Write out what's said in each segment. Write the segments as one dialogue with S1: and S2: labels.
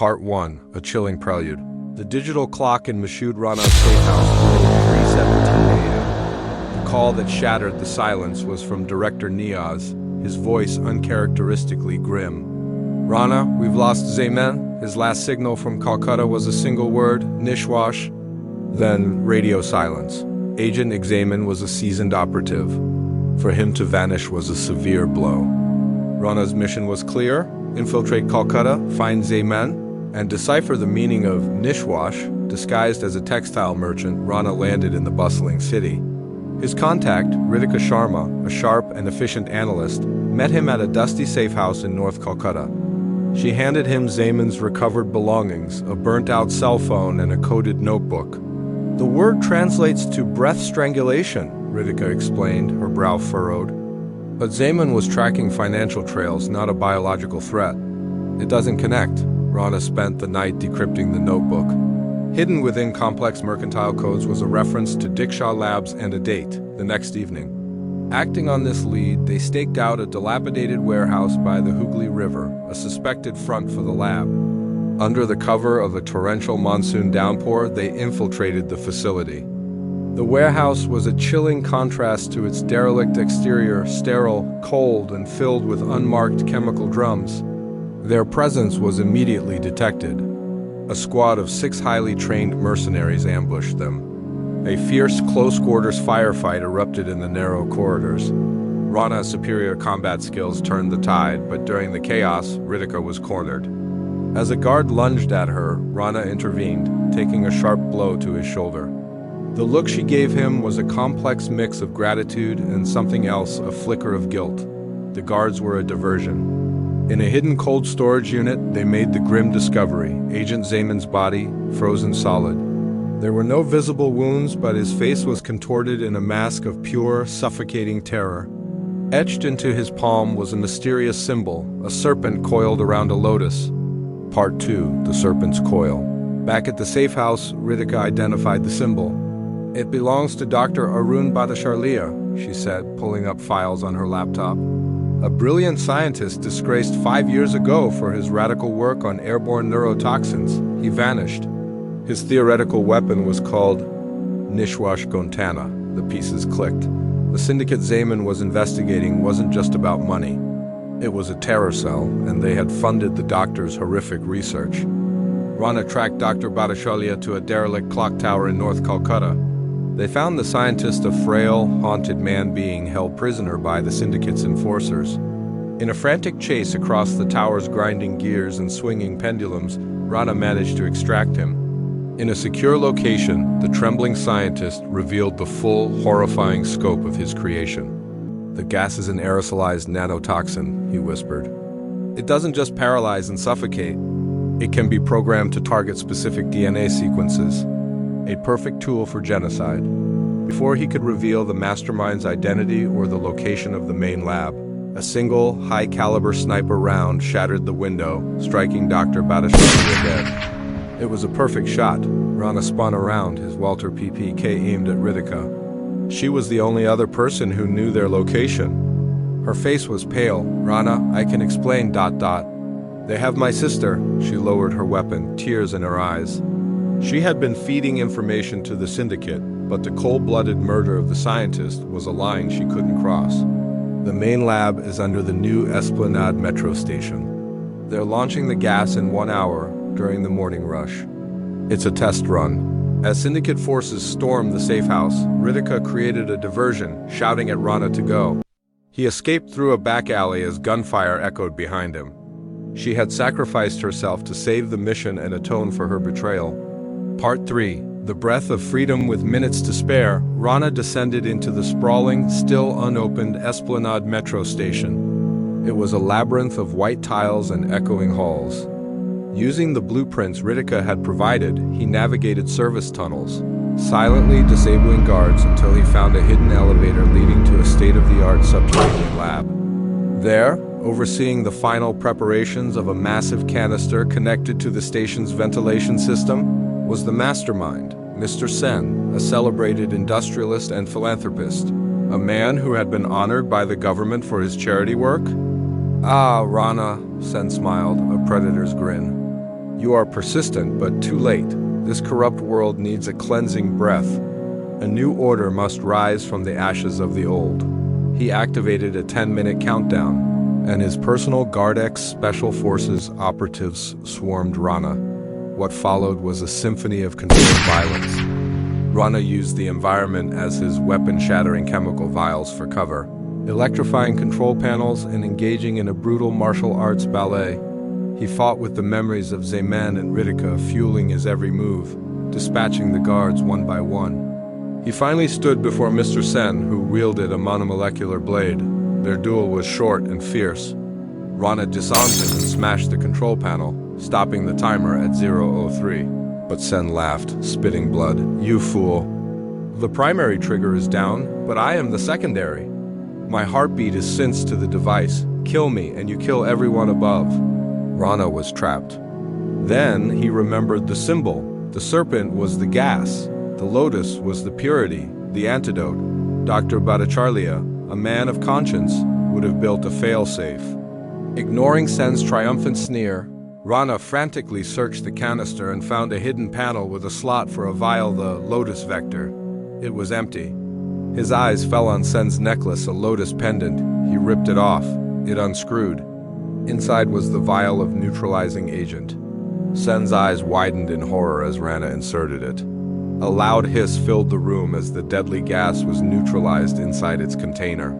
S1: Part 1, A Chilling Prelude. The digital clock in Masud Rana's safe house drilled 3:17 a.m. The call that shattered the silence was from director Niaz, his voice uncharacteristically grim. "Rana, we've lost Zayman. His last signal from Calcutta was a single word, Nishwash." Then radio silence. Agent Examen was a seasoned operative. For him to vanish was a severe blow. Rana's mission was clear: infiltrate Calcutta, find Zayman, and decipher the meaning of Nishwash. Disguised as a textile merchant, Rana landed in the bustling city. His contact, Ritika Sharma, a sharp and efficient analyst, met him at a dusty safe house in North Calcutta. She handed him Zayman's recovered belongings, a burnt-out cell phone and a coded notebook. "The word translates to breath strangulation," Ritika explained, her brow furrowed. But Zayman was tracking financial trails, not a biological threat. "It doesn't connect." Rana spent the night decrypting the notebook. Hidden within complex mercantile codes was a reference to Diksha Labs and a date, the next evening. Acting on this lead, they staked out a dilapidated warehouse by the Hooghly River, a suspected front for the lab. Under the cover of a torrential monsoon downpour, they infiltrated the facility. The warehouse was a chilling contrast to its derelict exterior, sterile, cold, and filled with unmarked chemical drums. Their presence was immediately detected. A squad of 6 highly trained mercenaries ambushed them. A fierce, close-quarters firefight erupted in the narrow corridors. Rana's superior combat skills turned the tide, but during the chaos, Ritika was cornered. As a guard lunged at her, Rana intervened, taking a sharp blow to his shoulder. The look she gave him was a complex mix of gratitude and something else, a flicker of guilt. The guards were a diversion. In a hidden cold storage unit, they made the grim discovery: Agent Zayman's body, frozen solid. There were no visible wounds, but his face was contorted in a mask of pure, suffocating terror. Etched into his palm was a mysterious symbol, a serpent coiled around a lotus. Part 2, The Serpent's Coil. Back at the safe house, Ritika identified the symbol. "It belongs to Dr. Arun Bhattacharya," she said, pulling up files on her laptop. "A brilliant scientist disgraced 5 years ago for his radical work on airborne neurotoxins. He vanished. His theoretical weapon was called Nishwash Gontana." The pieces clicked. The syndicate Zayman was investigating wasn't just about money. It was a terror cell, and they had funded the doctor's horrific research. Rana tracked Dr. Bhattacharya to a derelict clock tower in North Calcutta. They found the scientist a frail, haunted man being held prisoner by the syndicate's enforcers. In a frantic chase across the tower's grinding gears and swinging pendulums, Rana managed to extract him. In a secure location, the trembling scientist revealed the full, horrifying scope of his creation. "The gas is an aerosolized nanotoxin," he whispered. "It doesn't just paralyze and suffocate. It can be programmed to target specific DNA sequences. A perfect tool for genocide." Before he could reveal the mastermind's identity or the location of the main lab, a single, high-caliber sniper round shattered the window, striking Dr. Bhattacharya dead. It was a perfect shot. Rana spun around, his Walter PPK aimed at Ritika. She was the only other person who knew their location. Her face was pale. "Rana, I can explain, ... They have my sister." She lowered her weapon, tears in her eyes. She had been feeding information to the syndicate, but the cold-blooded murder of the scientist was a line she couldn't cross. "The main lab is under the new Esplanade metro station. They're launching the gas in 1 hour during the morning rush. It's a test run." As syndicate forces stormed the safe house, Ritika created a diversion, shouting at Rana to go. He escaped through a back alley as gunfire echoed behind him. She had sacrificed herself to save the mission and atone for her betrayal. Part 3, The Breath of Freedom. With minutes to spare, Rana descended into the sprawling, still unopened Esplanade metro station. It was a labyrinth of white tiles and echoing halls. Using the blueprints Ritika had provided, he navigated service tunnels, silently disabling guards until he found a hidden elevator leading to a state-of-the-art subterranean lab. There, overseeing the final preparations of a massive canister connected to the station's ventilation system, was the mastermind, Mr. Sen, a celebrated industrialist and philanthropist, a man who had been honored by the government for his charity work. "Ah, Rana," Sen smiled, a predator's grin. You are persistent, but too late. This corrupt world needs a cleansing breath. A new order must rise from the ashes of the old. He activated a 10-minute countdown, and his personal Gardex Special Forces operatives swarmed Rana. What followed was a symphony of controlled violence. Rana used the environment as his weapon-shattering chemical vials for cover, electrifying control panels and engaging in a brutal martial arts ballet. He fought with the memories of Zayman and Ritika fueling his every move, dispatching the guards one by one. He finally stood before Mr. Sen, who wielded a monomolecular blade. Their duel was short and fierce. Rana disarmed him and smashed the control panel, stopping the timer at 0:03. But Sen laughed, spitting blood. "You fool. The primary trigger is down, but I am the secondary. My heartbeat is synced to the device. Kill me and you kill everyone above." Rana was trapped. Then he remembered the symbol. The serpent was the gas. The lotus was the purity, the antidote. Dr. Bhattacharya, a man of conscience, would have built a failsafe. Ignoring Sen's triumphant sneer, Rana frantically searched the canister and found a hidden panel with a slot for a vial, the lotus vector. It was empty. His eyes fell on Sen's necklace, a lotus pendant. He ripped it off. It unscrewed. Inside was the vial of neutralizing agent. Sen's eyes widened in horror as Rana inserted it. A loud hiss filled the room as the deadly gas was neutralized inside its container.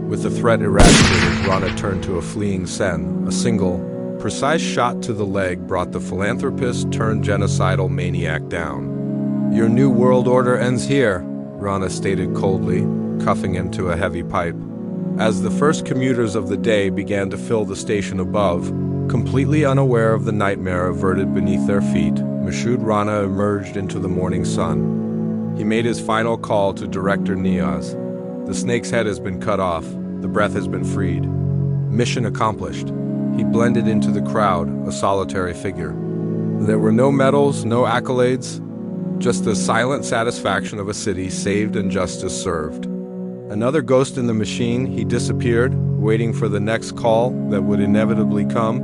S1: With the threat eradicated, Rana turned to a fleeing Sen. A single, precise shot to the leg brought the philanthropist turned genocidal maniac down. "Your new world order ends here," Rana stated coldly, cuffing him to a heavy pipe. As the first commuters of the day began to fill the station above, completely unaware of the nightmare averted beneath their feet, Masud Rana emerged into the morning sun. He made his final call to Director Niaz. The snake's head has been cut off. The breath has been freed. Mission accomplished. He blended into the crowd, a solitary figure. There were no medals, no accolades, just the silent satisfaction of a city saved and justice served. Another ghost in the machine, he disappeared, waiting for the next call that would inevitably come.